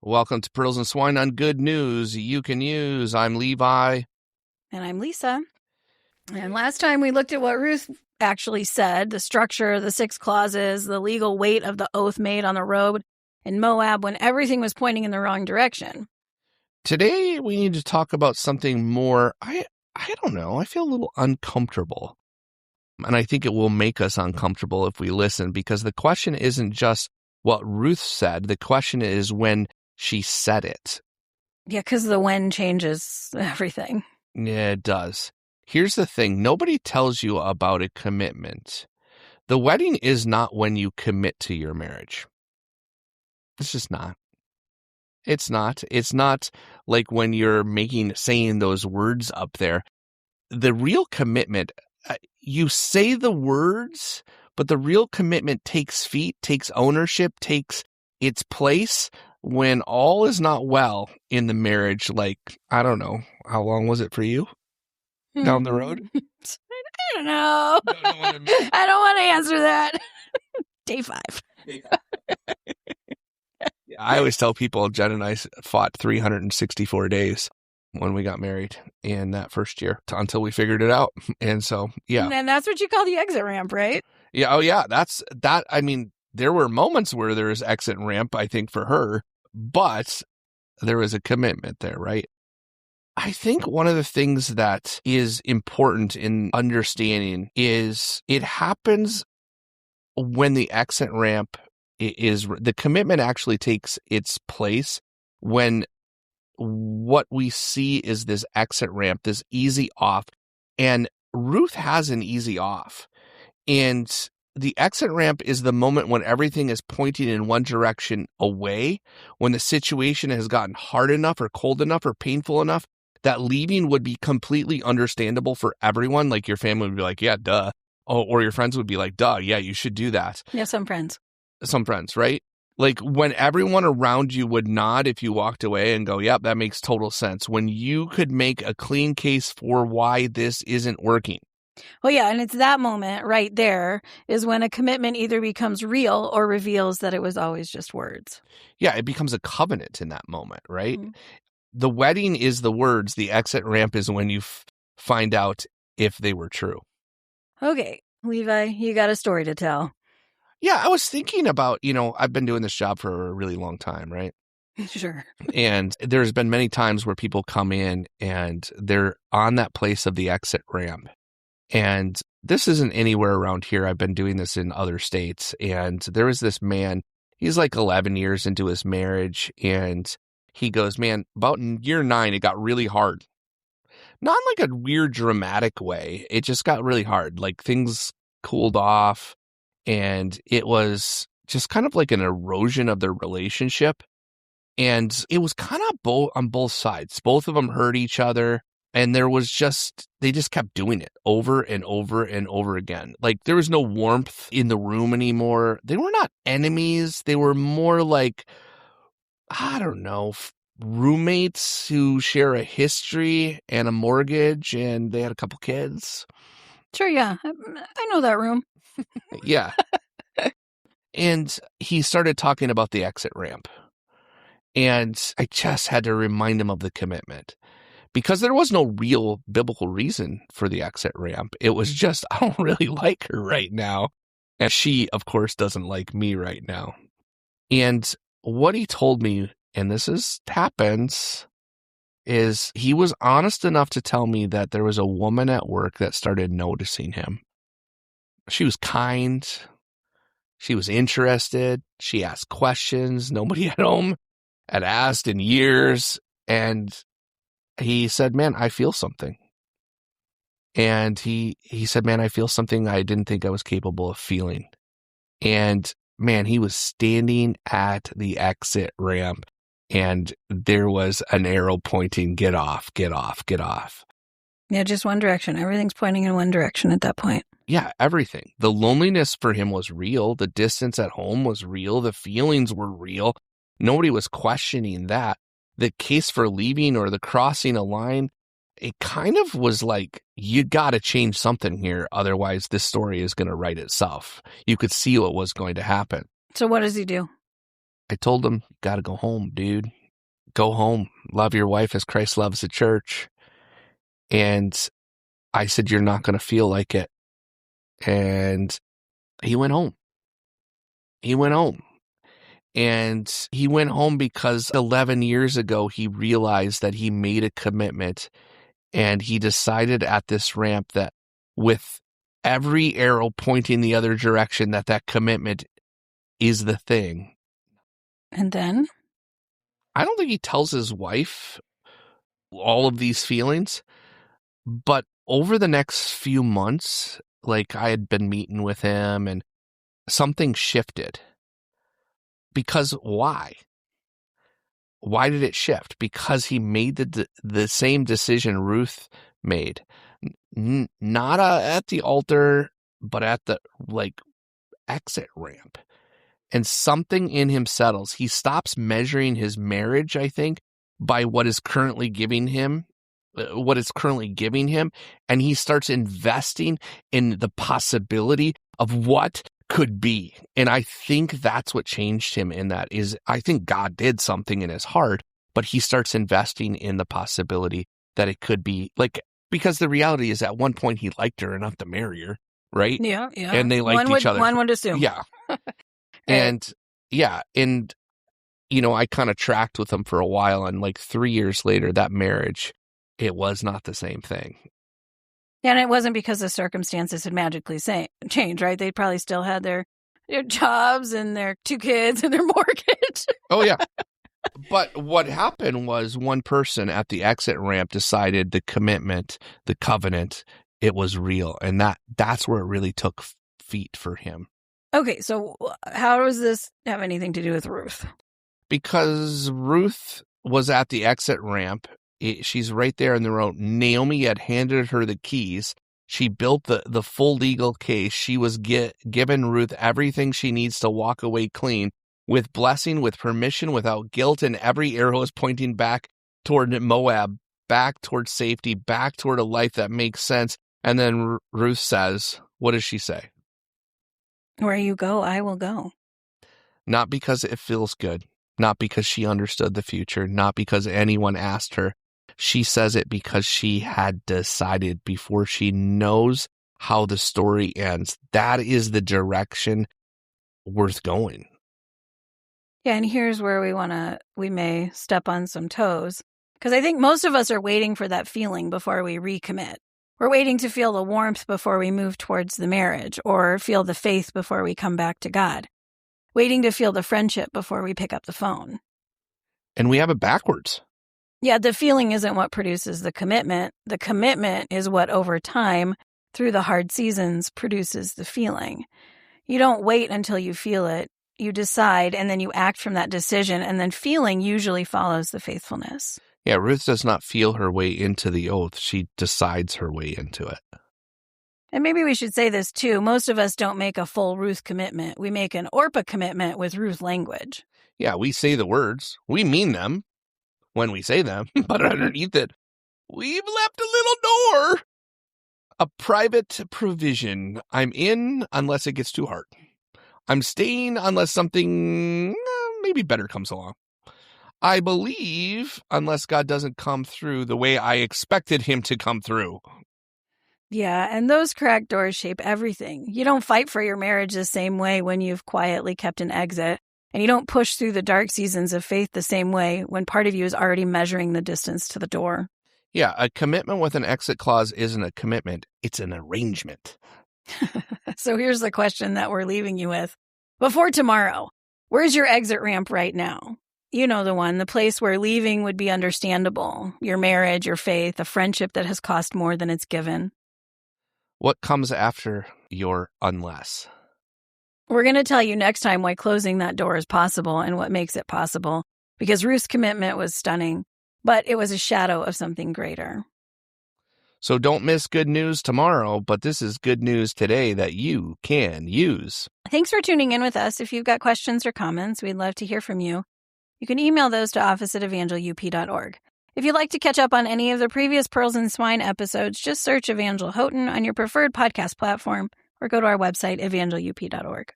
Welcome to Pearls and Swine on Good News You Can Use. I'm Levi. And I'm Lisa. And last time we looked at what Ruth actually said, the structure, the 6 clauses, the legal weight of the oath made on the road in Moab when everything was pointing in the wrong direction. Today we need to talk about something more, I don't know, I feel a little uncomfortable. And I think it will make us uncomfortable if we listen, because the question isn't just what Ruth said. The question is when she said it. Yeah, because the when changes everything. Yeah, it does. Here's the thing. Nobody tells you about a commitment. The wedding is not when you commit to your marriage. It's just not. It's not. It's not like when you're saying those words up there. The real commitment, you say the words, but the real commitment takes feet, takes ownership, takes its place when all is not well in the marriage. Like, I don't know. How long was it for you? Down the road? I don't know. I don't want to answer that. Day 5. I always tell people Jen and I fought 364 days when we got married in that first year until we figured it out. And so, yeah. And that's what you call the exit ramp, right? Yeah. Oh, yeah. I mean, there were moments where there was exit ramp, I think, for her, but there was a commitment there, right? I think one of the things that is important in understanding is it happens when the exit ramp is, the commitment actually takes its place when what we see is this exit ramp, this easy off. And Ruth has an easy off. And the exit ramp is the moment when everything is pointing in one direction away, when the situation has gotten hard enough or cold enough or painful enough that leaving would be completely understandable for everyone. Like your family would be like, yeah, duh. Oh, or your friends would be like, duh, yeah, you should do that. Yeah, some friends, right? Like when everyone around you would nod if you walked away and go, yep, that makes total sense. When you could make a clean case for why this isn't working. Well, yeah, and it's that moment right there is when a commitment either becomes real or reveals that it was always just words. Yeah, it becomes a covenant in that moment, right? Mm-hmm. The wedding is the words. The exit ramp is when you find out if they were true. Okay, Levi, you got a story to tell. Yeah, I was thinking about, I've been doing this job for a really long time, right? Sure. And there's been many times where people come in and they're on that place of the exit ramp. And this isn't anywhere around here. I've been doing this in other states. And there was this man, he's like 11 years into his marriage. And he goes, man, about year 9, it got really hard. Not in like a weird dramatic way. It just got really hard. Like things cooled off. And it was just kind of like an erosion of their relationship. And it was kind of on both sides. Both of them hurt each other. And they just kept doing it over and over and over again. Like there was no warmth in the room anymore. They were not enemies. They were more like, I don't know, roommates who share a history and a mortgage, and they had a couple kids. Sure, yeah. I know that room. Yeah. And he started talking about the exit ramp. And I just had to remind him of the commitment. Because there was no real biblical reason for the exit ramp. It was just, I don't really like her right now. And she, of course, doesn't like me right now. And what he told me, and happens, is he was honest enough to tell me that there was a woman at work that started noticing him. She was kind. She was interested. She asked questions nobody at home had asked in years. And he said, man, I feel something. And he said, man, I feel something I didn't think I was capable of feeling. And man, he was standing at the exit ramp and there was an arrow pointing, get off, get off, get off. Yeah, just one direction. Everything's pointing in one direction at that point. Yeah, everything. The loneliness for him was real. The distance at home was real. The feelings were real. Nobody was questioning that. The case for leaving or the crossing a line, it kind of was like, you got to change something here. Otherwise, this story is going to write itself. You could see what was going to happen. So what does he do? I told him, gotta go home, dude. Go home. Love your wife as Christ loves the church. And I said, you're not going to feel like it. And he went home. He went home. And he went home because 11 years ago, he realized that he made a commitment. And he decided at this ramp that with every arrow pointing the other direction, that commitment is the thing. And then? I don't think he tells his wife all of these feelings, but over the next few months, like I had been meeting with him and something shifted. Because why? Why did it shift? Because he made the same decision Ruth made. Not at the altar, but at the exit ramp. And something in him settles. He stops measuring his marriage, I think, by what is currently giving him, and he starts investing in the possibility of what could be. And I think that's what changed him in that is I think God did something in his heart, but he starts investing in the possibility that it could be because the reality is at one point he liked her enough to marry her, right? Yeah. And they liked each other. One would assume. Yeah. And I kind of tracked with him for a while, and 3 years later, that marriage, it was not the same thing. Yeah, and it wasn't because the circumstances had magically changed, right? They probably still had their jobs and their 2 kids and their mortgage. Oh, yeah. But what happened was one person at the exit ramp decided the commitment, the covenant, it was real. And that's where it really took feet for him. Okay, so how does this have anything to do with Ruth? Because Ruth was at the exit ramp. She's right there in the road. Naomi had handed her the keys. She built the full legal case. She was given Ruth everything she needs to walk away clean, with blessing, with permission, without guilt, and every arrow is pointing back toward Moab, back toward safety, back toward a life that makes sense. And then Ruth says, what does she say? Where you go, I will go. Not because it feels good, not because she understood the future, not because anyone asked her. She says it because she had decided before she knows how the story ends. That is the direction worth going. Yeah, and here's where we may step on some toes. Because I think most of us are waiting for that feeling before we recommit. We're waiting to feel the warmth before we move towards the marriage, or feel the faith before we come back to God. Waiting to feel the friendship before we pick up the phone. And we have it backwards. Yeah, the feeling isn't what produces the commitment. The commitment is what over time, through the hard seasons, produces the feeling. You don't wait until you feel it. You decide, and then you act from that decision, and then feeling usually follows the faithfulness. Yeah, Ruth does not feel her way into the oath. She decides her way into it. And maybe we should say this too. Most of us don't make a full Ruth commitment. We make an Orpah commitment with Ruth language. Yeah, we say the words. We mean them when we say them, but underneath it, we've left a little door. A private provision. I'm in unless it gets too hard. I'm staying unless something maybe better comes along. I believe unless God doesn't come through the way I expected him to come through. Yeah, and those cracked doors shape everything. You don't fight for your marriage the same way when you've quietly kept an exit, and you don't push through the dark seasons of faith the same way when part of you is already measuring the distance to the door. Yeah, a commitment with an exit clause isn't a commitment. It's an arrangement. So here's the question that we're leaving you with. Before tomorrow, where's your exit ramp right now? You know the one, the place where leaving would be understandable. Your marriage, your faith, a friendship that has cost more than it's given. What comes after your unless? We're going to tell you next time why closing that door is possible and what makes it possible, because Ruth's commitment was stunning, but it was a shadow of something greater. So don't miss good news tomorrow, but this is good news today that you can use. Thanks for tuning in with us. If you've got questions or comments, we'd love to hear from you. You can email those to office@evangelup.org. If you'd like to catch up on any of the previous Pearls and Swine episodes, just search Evangel Houghton on your preferred podcast platform or go to our website, evangelup.org.